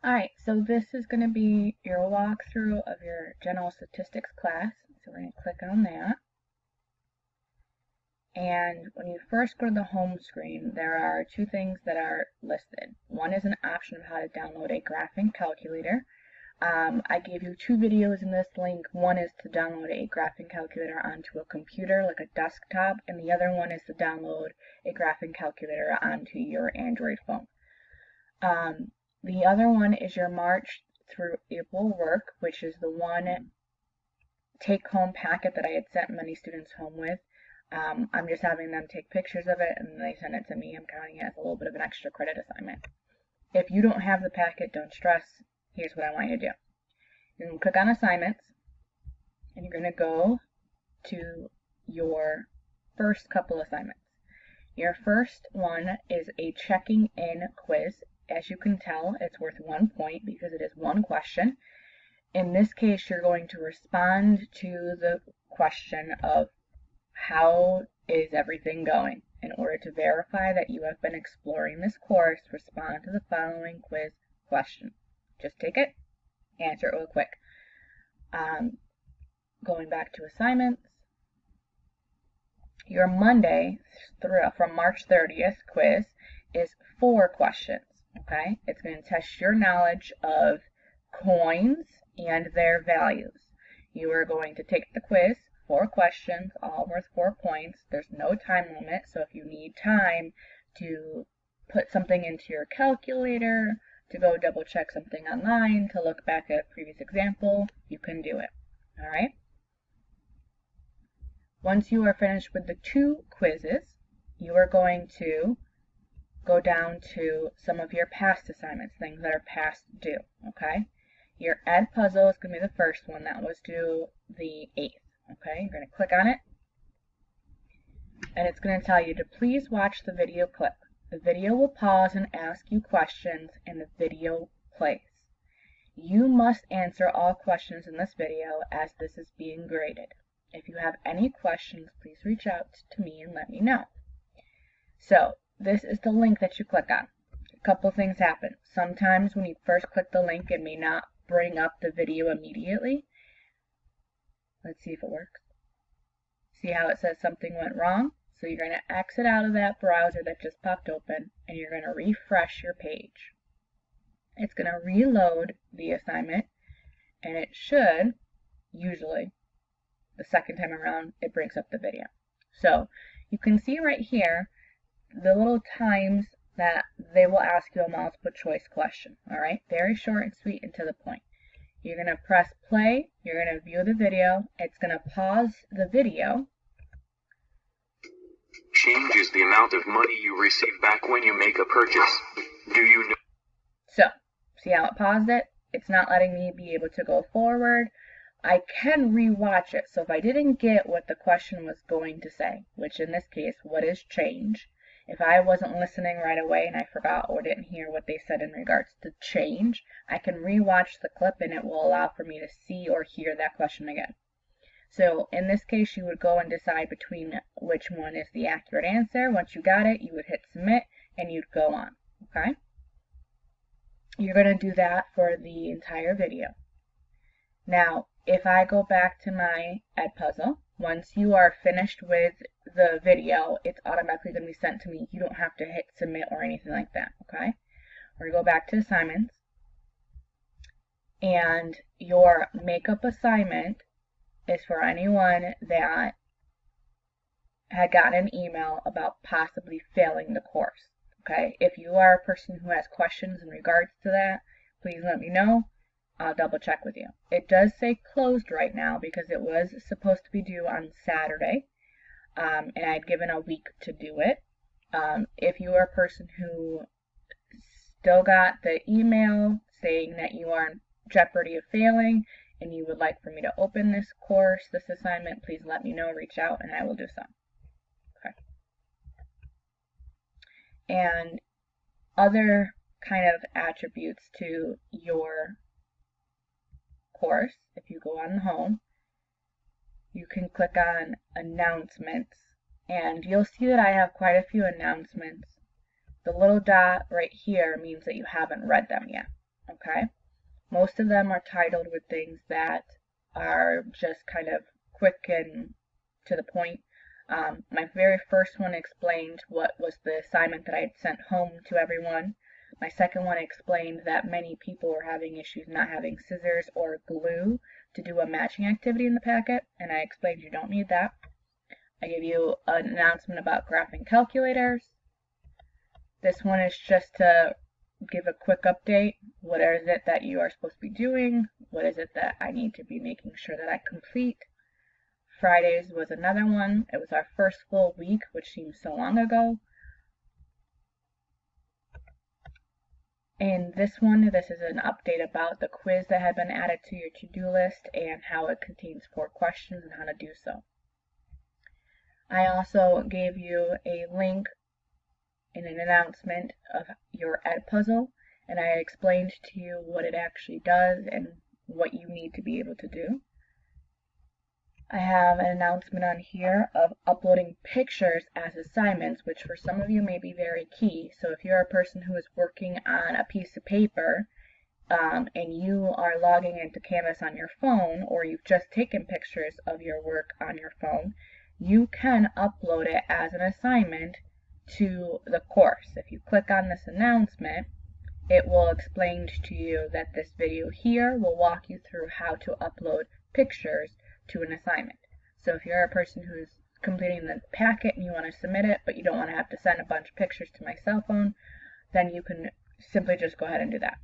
Alright, so this is going to be your walkthrough of your general statistics class. So we're going to click on that. And when you first go to the home screen, there are two things that are listed. One is an option of how to download a graphing calculator. I gave you two videos in this link. One is to download a graphing calculator onto a computer, like a desktop, and the other one is to download a graphing calculator onto your Android phone. The other one is your March through April work, which is the one take-home packet that I had sent many students home with. I'm just having them take pictures of it and they send it to me. I'm counting it as a little bit of an extra credit assignment. If you don't have the packet, don't stress. Here's what I want you to do. You're going to click on assignments and you're going to go to your first couple assignments. Your first one is a checking in quiz. As you can tell, it's worth 1 point because it is one question. In this case, you're going to respond to the question of how is everything going. In order to verify that you have been exploring this course, respond to the following quiz question. Just take it, answer it real quick. Going back to assignments, your Monday from March 30th quiz is 4 questions. Okay, it's going to test your knowledge of coins and their values. You are going to take the quiz, 4 questions, all worth 4 points. There's no time limit, so if you need time to put something into your calculator, to go double check something online, to look back at a previous example, you can do it. All right? Once you are finished with the 2 quizzes, you are going to go down to some of your past assignments, things that are past due, okay? Your Edpuzzle is going to be the first one. That was due the 8th, okay? You're going to click on it, and it's going to tell you to please watch the video clip. The video will pause and ask you questions, and the video plays. You must answer all questions in this video as this is being graded. If you have any questions, please reach out to me and let me know. So, this is the link that you click on. A couple things happen. Sometimes when you first click the link, it may not bring up the video immediately. Let's see if it works. See how it says something went wrong? So you're going to exit out of that browser that just popped open and you're going to refresh your page. It's going to reload the assignment and it should, usually, the second time around, it brings up the video. So you can see right here the little times that they will ask you a multiple choice question. Alright, very short and sweet and to the point. You're going to press play, you're going to view the video, it's going to pause the video. Change is the amount of money you receive back when you make a purchase. Do you know? So, see how it paused it? It's not letting me be able to go forward. I can rewatch it, so if I didn't get what the question was going to say, which in this case, what is change? If I wasn't listening right away and I forgot or didn't hear what they said in regards to change, I can rewatch the clip and it will allow for me to see or hear that question again. So in this case, you would go and decide between which one is the accurate answer. Once you got it, you would hit submit and you'd go on. Okay? You're going to do that for the entire video. Now, if I go back to my Edpuzzle, once you are finished with the video, it's automatically going to be sent to me. You don't have to hit submit or anything like that, okay? We're going to go back to assignments. And your makeup assignment is for anyone that had gotten an email about possibly failing the course, okay? If you are a person who has questions in regards to that, please let me know. I'll double check with you. It does say closed right now because it was supposed to be due on Saturday, and I'd given a week to do it. If you are a person who still got the email saying that you are in jeopardy of failing and you would like for me to open this course, this assignment, please let me know, reach out, and I will do so. Okay. And other kind of attributes to your course, if you go on home, you can click on announcements and you'll see that I have quite a few announcements. The little dot right here means that you haven't read them yet. okay? Most of them are titled with things that are just kind of quick and to the point. My very first one explained what was the assignment that I had sent home to everyone. My second one explained that many people were having issues not having scissors or glue to do a matching activity in the packet, and I explained you don't need that. I gave you an announcement about graphing calculators. This one is just to give a quick update. What is it that you are supposed to be doing? What is it that I need to be making sure that I complete? Fridays was another one. It was our first full week, which seems so long ago. And this is an update about the quiz that had been added to your to-do list and how it contains 4 questions and how to do so. I also gave you a link in an announcement of your Edpuzzle, and I explained to you what it actually does and what you need to be able to do. I have an announcement on here of uploading pictures as assignments, which for some of you may be very key. So if you're a person who is working on a piece of paper and you are logging into Canvas on your phone, or you've just taken pictures of your work on your phone, you can upload it as an assignment to the course. If you click on this announcement, it will explain to you that this video here will walk you through how to upload pictures to an assignment. So if you're a person who's completing the packet and you want to submit it, but you don't want to have to send a bunch of pictures to my cell phone, then you can simply just go ahead and do that.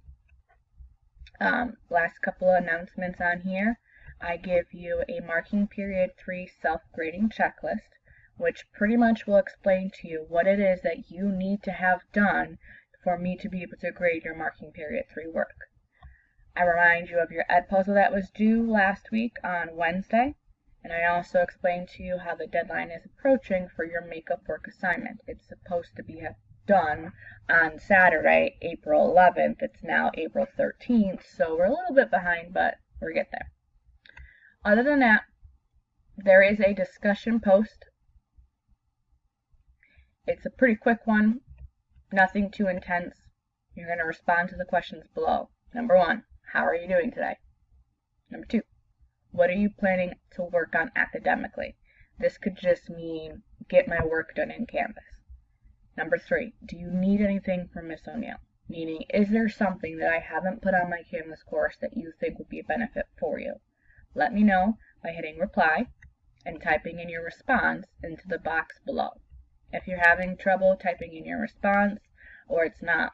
Last couple of announcements on here. I give you a marking period 3 self-grading checklist, which pretty much will explain to you what it is that you need to have done for me to be able to grade your marking period 3 work. I remind you of your Edpuzzle that was due last week on Wednesday, and I also explained to you how the deadline is approaching for your makeup work assignment. It's supposed to be done on Saturday, April 11th. It's now April 13th, so we're a little bit behind, but we'll get there. Other than that, there is a discussion post. It's a pretty quick one, nothing too intense. You're going to respond to the questions below. Number 1, how are you doing today? Number 2, what are you planning to work on academically? This could just mean get my work done in Canvas. Number 3, do you need anything from Miss O'Neill? Meaning, is there something that I haven't put on my Canvas course that you think would be a benefit for you? Let me know by hitting reply and typing in your response into the box below. If you're having trouble typing in your response or it's not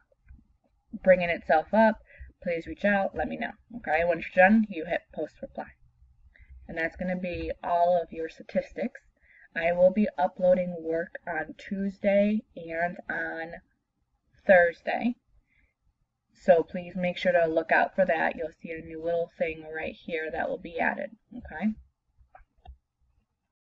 bringing itself up, please reach out, let me know. Okay, once you're done, you hit post reply. And that's going to be all of your statistics. I will be uploading work on Tuesday and on Thursday. So please make sure to look out for that. You'll see a new little thing right here that will be added. Okay?